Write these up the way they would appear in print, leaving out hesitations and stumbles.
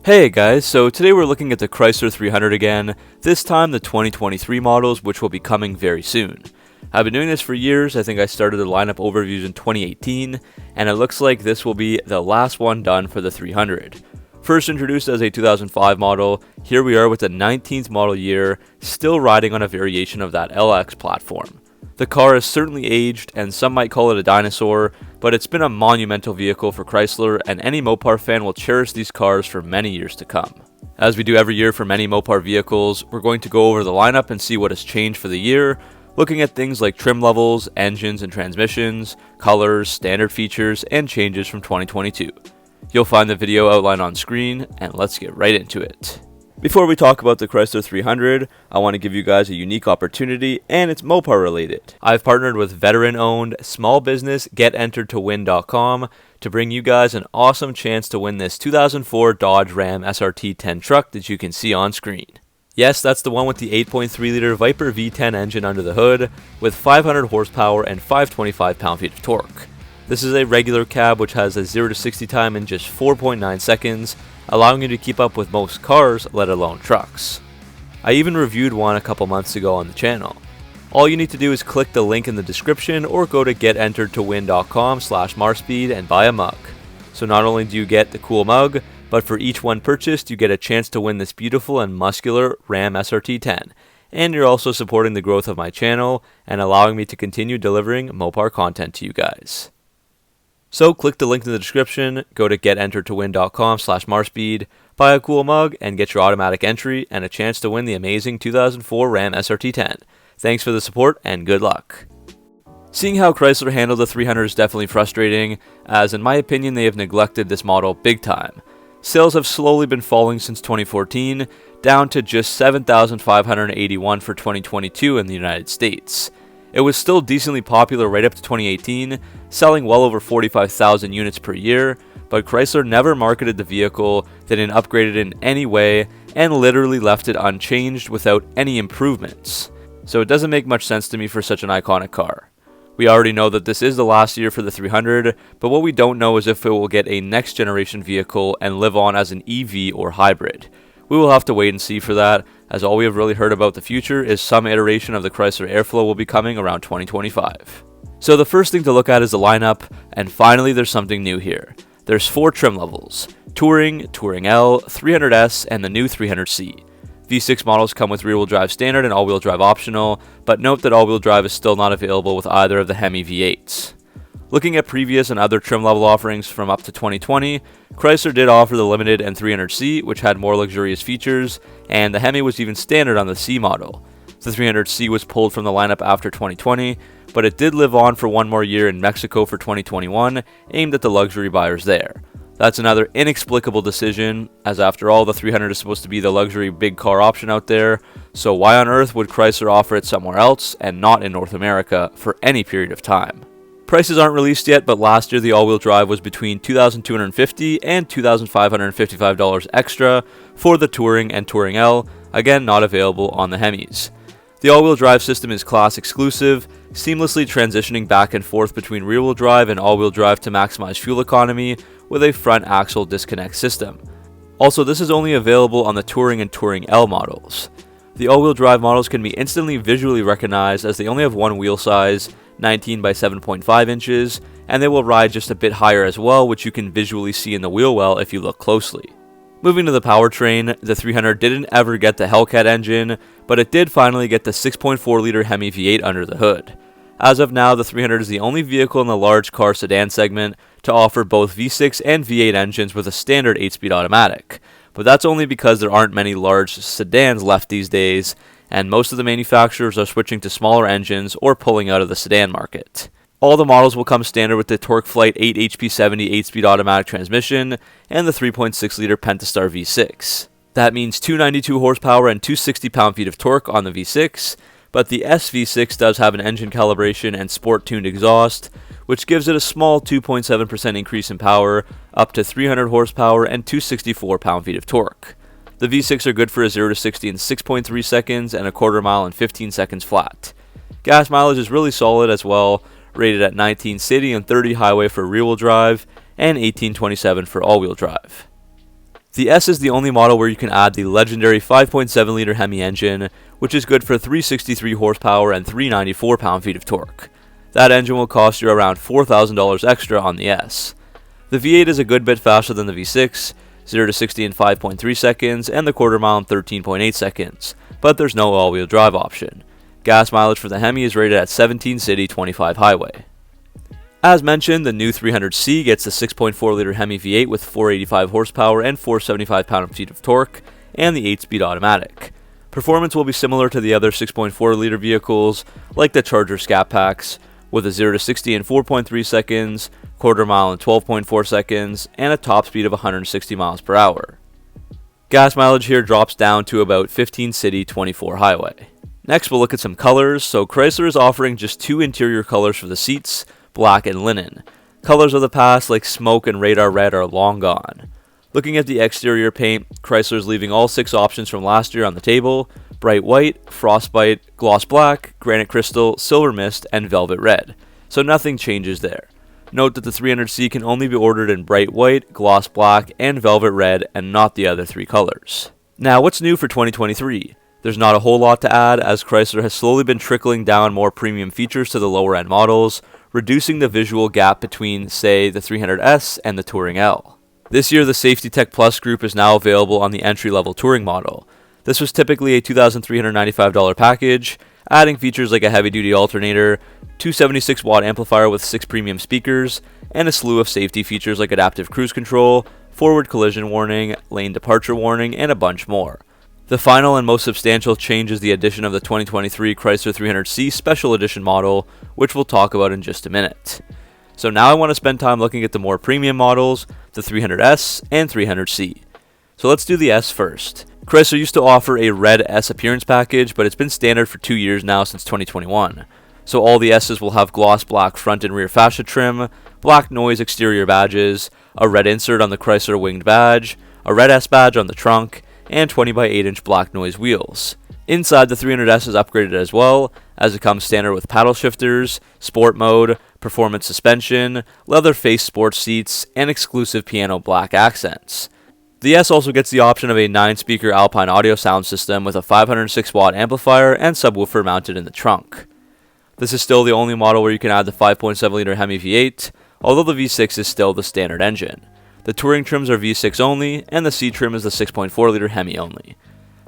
Hey guys, so today we're looking at the Chrysler 300 again, this time the 2023 models, which will be coming very soon. I've been doing this for years. I think I started the lineup overviews in 2018, and it looks like this will be the last one done for the 300. First introduced as a 2005 model, here we are with the 19th model year, still riding on a variation of that LX platform. The car is certainly aged, and some might call it a dinosaur, but it's been a monumental vehicle for Chrysler, and any Mopar fan will cherish these cars for many years to come. As we do every year for many Mopar vehicles, we're going to go over the lineup and see what has changed for the year, looking at things like trim levels, engines and transmissions, colors, standard features, and changes from 2022. You'll find the video outline on screen, and let's get right into it. Before we talk about the Chrysler 300, I want to give you guys a unique opportunity, and it's Mopar related. I've partnered with veteran-owned small business GetEnteredToWin.com to bring you guys an awesome chance to win this 2004 Dodge Ram SRT 10 truck that you can see on screen. Yes, that's the one with the 8.3-liter Viper V10 engine under the hood, with 500 horsepower and 525 pound-feet of torque. This is a regular cab which has a 0 to 60 time in just 4.9 seconds, allowing you to keep up with most cars, let alone trucks. I even reviewed one a couple months ago on the channel. All you need to do is click the link in the description or go to getenteredtowin.com/marspeed and buy a mug. So not only do you get the cool mug, but for each one purchased, you get a chance to win this beautiful and muscular Ram SRT 10. And you're also supporting the growth of my channel and allowing me to continue delivering Mopar content to you guys. So click the link in the description, go to getenteredtowin.com/marspeed, buy a cool mug, and get your automatic entry and a chance to win the amazing 2004 Ram SRT 10. Thanks for the support and good luck. Seeing how Chrysler handled the 300 is definitely frustrating, as in my opinion they have neglected this model big time. Sales have slowly been falling since 2014, down to just 7,581 for 2022 in the United States. It was still decently popular right up to 2018, selling well over 45,000 units per year, but Chrysler never marketed the vehicle, they didn't upgrade it in any way, and literally left it unchanged without any improvements. So it doesn't make much sense to me for such an iconic car. We already know that this is the last year for the 300, but what we don't know is if it will get a next generation vehicle and live on as an EV or hybrid. We will have to wait and see for that, as all we have really heard about the future is some iteration of the Chrysler Airflow will be coming around 2025. So the first thing to look at is the lineup, and finally there's something new here. There's 4 trim levels: Touring, Touring L, 300S, and the new 300C. V6 models come with rear-wheel drive standard and all-wheel drive optional, but note that all-wheel drive is still not available with either of the Hemi V8s. Looking at previous and other trim level offerings from up to 2020, Chrysler did offer the Limited and 300C, which had more luxurious features, and the Hemi was even standard on the C model. The 300C was pulled from the lineup after 2020, but it did live on for one more year in Mexico for 2021, aimed at the luxury buyers there. That's another inexplicable decision, as after all, the 300 is supposed to be the luxury big car option out there, so why on earth would Chrysler offer it somewhere else and not in North America for any period of time? Prices aren't released yet, but last year the all-wheel drive was between $2,250 and $2,555 extra for the Touring and Touring L, again not available on the Hemis. The all-wheel drive system is class exclusive, seamlessly transitioning back and forth between rear-wheel drive and all-wheel drive to maximize fuel economy with a front axle disconnect system. Also, this is only available on the Touring and Touring L models. The all-wheel drive models can be instantly visually recognized as they only have one wheel size, 19 by 7.5 inches, and they will ride just a bit higher as well, which you can visually see in the wheel well if you look closely. Moving to the powertrain, the 300 didn't ever get the Hellcat engine, but it did finally get the 6.4-liter Hemi V8 under the hood. As of now, the 300 is the only vehicle in the large car sedan segment to offer both V6 and V8 engines with a standard 8-speed automatic, but that's only because there aren't many large sedans left these days, and most of the manufacturers are switching to smaller engines or pulling out of the sedan market. All the models will come standard with the TorqueFlite 8HP70 8-speed automatic transmission and the 3.6-liter Pentastar V6. That means 292 horsepower and 260 pound-feet of torque on the V6, but the SV6 does have an engine calibration and sport-tuned exhaust, which gives it a small 2.7% increase in power, up to 300 horsepower and 264 pound-feet of torque. The V6 are good for a 0 to 60 in 6.3 seconds and a quarter mile in 15 seconds flat. Gas mileage is really solid as well, rated at 19 city and 30 highway for rear-wheel drive, and 1827 for all-wheel drive. The S is the only model where you can add the legendary 5.7 liter Hemi engine, which is good for 363 horsepower and 394 pound-feet of torque. That engine will cost you around $4,000 extra on the S. The V8 is a good bit faster than the V6, 0 to 60 in 5.3 seconds and the quarter mile in 13.8 seconds, but there's no all-wheel drive option. Gas mileage for the Hemi is rated at 17 city, 25 highway. As mentioned, the new 300C gets the 6.4 liter Hemi V8 with 485 horsepower and 475 pound-feet of torque, and the 8-speed automatic. Performance will be similar to the other 6.4 liter vehicles, like the Charger Scat Packs, with a 0 to 60 in 4.3 seconds, quarter mile in 12.4 seconds, and a top speed of 160 miles per hour. Gas mileage here drops down to about 15 city, 24 highway. Next we'll look at some colors. So Chrysler is offering just two interior colors for the seats, black and linen. Colors of the past like smoke and radar red are long gone. Looking at the exterior paint, Chrysler is leaving all 6 options from last year on the table: bright white, frostbite, gloss black, granite crystal, silver mist, and velvet red. So nothing changes there. Note that the 300C can only be ordered in bright white, gloss black, and velvet red, and not the other 3 colors. Now, what's new for 2023? There's not a whole lot to add, as Chrysler has slowly been trickling down more premium features to the lower end models, reducing the visual gap between, say, the 300S and the Touring L. This year, the Safety Tech Plus group is now available on the entry-level Touring model. This was typically a $2,395 package, adding features like a heavy-duty alternator, 276-watt amplifier with 6 premium speakers, and a slew of safety features like adaptive cruise control, forward collision warning, lane departure warning, and a bunch more. The final and most substantial change is the addition of the 2023 Chrysler 300C Special Edition model, which we'll talk about in just a minute. So now I want to spend time looking at the more premium models, the 300S and 300C. So let's do the S first. Chrysler used to offer a red S appearance package, but it's been standard for 2 years now since 2021. So all the S's will have gloss black front and rear fascia trim, black noise exterior badges, a red insert on the Chrysler winged badge, a red S badge on the trunk, and 20 by 8 inch black noise wheels. Inside, the 300S is upgraded as well, as it comes standard with paddle shifters, sport mode, performance suspension, leather face sports seats, and exclusive piano black accents. The S also gets the option of a 9-speaker Alpine audio sound system with a 506-watt amplifier and subwoofer mounted in the trunk. This is still the only model where you can add the 5.7 liter Hemi V8, although the V6 is still the standard engine. The Touring trims are V6 only, and the C trim is the 6.4 liter Hemi only.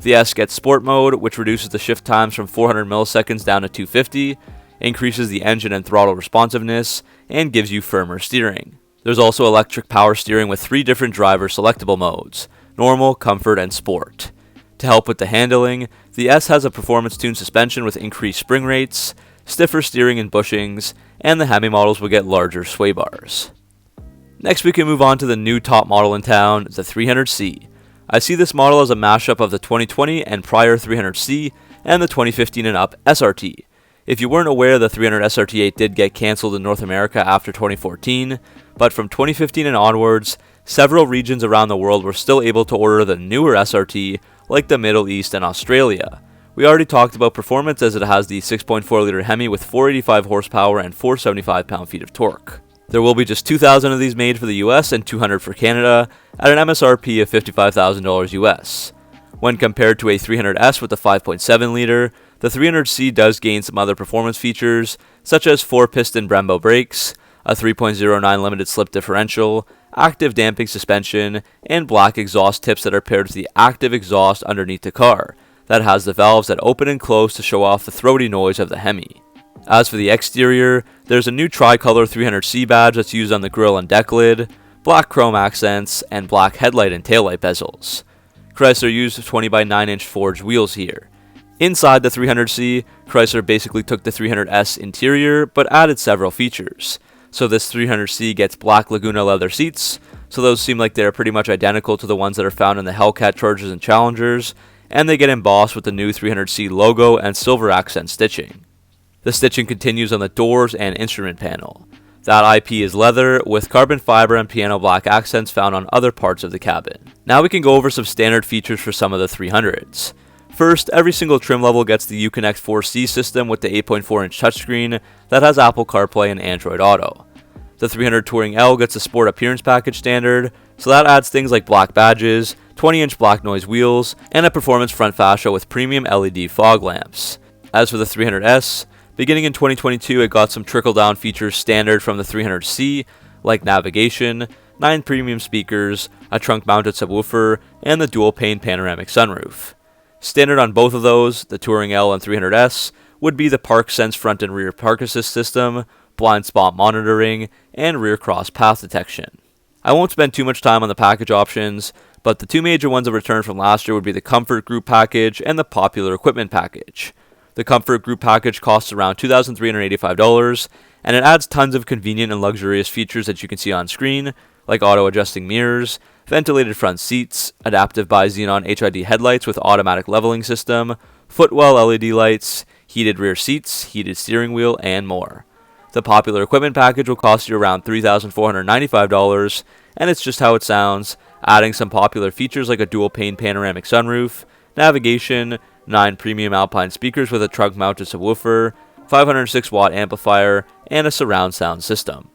The S gets Sport mode, which reduces the shift times from 400 milliseconds down to 250, increases the engine and throttle responsiveness, and gives you firmer steering. There's also electric power steering with 3 different driver selectable modes: normal, comfort, and sport. To help with the handling, the S has a performance-tuned suspension with increased spring rates, stiffer steering and bushings, and the Hemi models will get larger sway bars. Next we can move on to the new top model in town, the 300C. I see this model as a mashup of the 2020 and prior 300C and the 2015 and up SRT. If you weren't aware, the 300 SRT8 did get cancelled in North America after 2014, but from 2015 and onwards, several regions around the world were still able to order the newer SRT, like the Middle East and Australia. We already talked about performance, as it has the 6.4 liter Hemi with 485 horsepower and 475 pound-feet of torque. There will be just 2,000 of these made for the US and 200 for Canada, at an MSRP of $55,000 US. When compared to a 300S with a 5.7 liter, the 300C does gain some other performance features, such as 4-piston Brembo brakes, a 3.09 limited slip differential, active damping suspension, and black exhaust tips that are paired with the active exhaust underneath the car, that has the valves that open and close to show off the throaty noise of the Hemi. As for the exterior, there's a new tricolor 300C badge that's used on the grille and deck lid, black chrome accents, and black headlight and taillight bezels. Chrysler used 20 by 9 inch forged wheels here. Inside the 300C, Chrysler basically took the 300S interior, but added several features. So this 300C gets black Laguna leather seats, so those seem like they're pretty much identical to the ones that are found in the Hellcat Chargers and Challengers, and they get embossed with the new 300C logo and silver accent stitching. The stitching continues on the doors and instrument panel. That IP is leather, with carbon fiber and piano black accents found on other parts of the cabin. Now we can go over some standard features for some of the 300s. First, every single trim level gets the Uconnect 4C system with the 8.4 inch touchscreen that has Apple CarPlay and Android Auto. The 300 Touring L gets a Sport Appearance Package standard, so that adds things like black badges, 20-inch black noise wheels, and a performance front fascia with premium LED fog lamps. As for the 300S, beginning in 2022 it got some trickle-down features standard from the 300C, like navigation, 9 premium speakers, a trunk-mounted subwoofer, and the dual-pane panoramic sunroof. Standard on both of those, the Touring L and 300S, would be the Park Sense front and rear park assist system, blind spot monitoring, and rear cross path detection. I won't spend too much time on the package options, but the two major ones of return from last year would be the Comfort Group package and the Popular Equipment package. The Comfort Group package costs around $2,385, and it adds tons of convenient and luxurious features that you can see on screen, like auto-adjusting mirrors, ventilated front seats, adaptive bi-xenon HID headlights with automatic leveling system, footwell LED lights, heated rear seats, heated steering wheel, and more. The Popular Equipment package will cost you around $3,495, and it's just how it sounds, adding some popular features like a dual-pane panoramic sunroof, navigation, 9 premium Alpine speakers with a trunk-mounted subwoofer, 506-watt amplifier, and a surround sound system.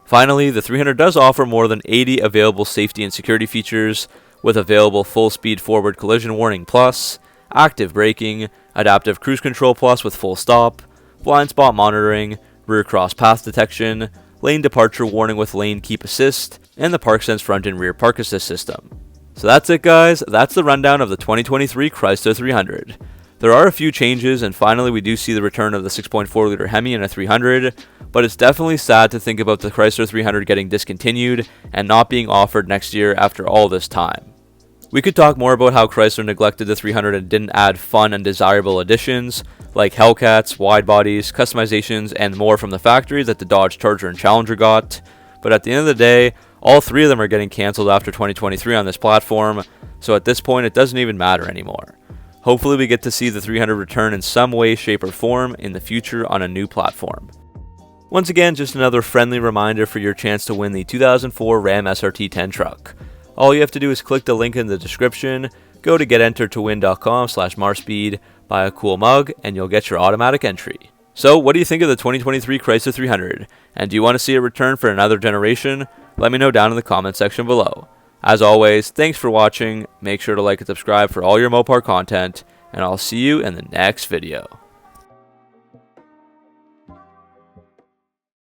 Finally, the 300 does offer more than 80 available safety and security features, with available full-speed forward collision warning plus, active braking, adaptive cruise control plus with full stop, blind spot monitoring, rear cross path detection, lane departure warning with lane keep assist, and the ParkSense front and rear park assist system. So that's it guys, that's the rundown of the 2023 Chrysler 300. There are a few changes, and finally we do see the return of the 6.4 liter Hemi in a 300, but it's definitely sad to think about the Chrysler 300 getting discontinued and not being offered next year after all this time. We could talk more about how Chrysler neglected the 300 and didn't add fun and desirable additions, like Hellcats, wide bodies, customizations, and more from the factory that the Dodge Charger and Challenger got, but at the end of the day, all three of them are getting cancelled after 2023 on this platform, so at this point it doesn't even matter anymore. Hopefully we get to see the 300 return in some way, shape, or form in the future on a new platform. Once again, just another friendly reminder for your chance to win the 2004 Ram SRT10 truck. All you have to do is click the link in the description, go to getenteredtowin.com/marspeed, buy a cool mug, and you'll get your automatic entry. So what do you think of the 2023 Chrysler 300? And do you want to see it return for another generation? Let me know down in the comment section below. As always, thanks for watching, make sure to like and subscribe for all your Mopar content, and I'll see you in the next video.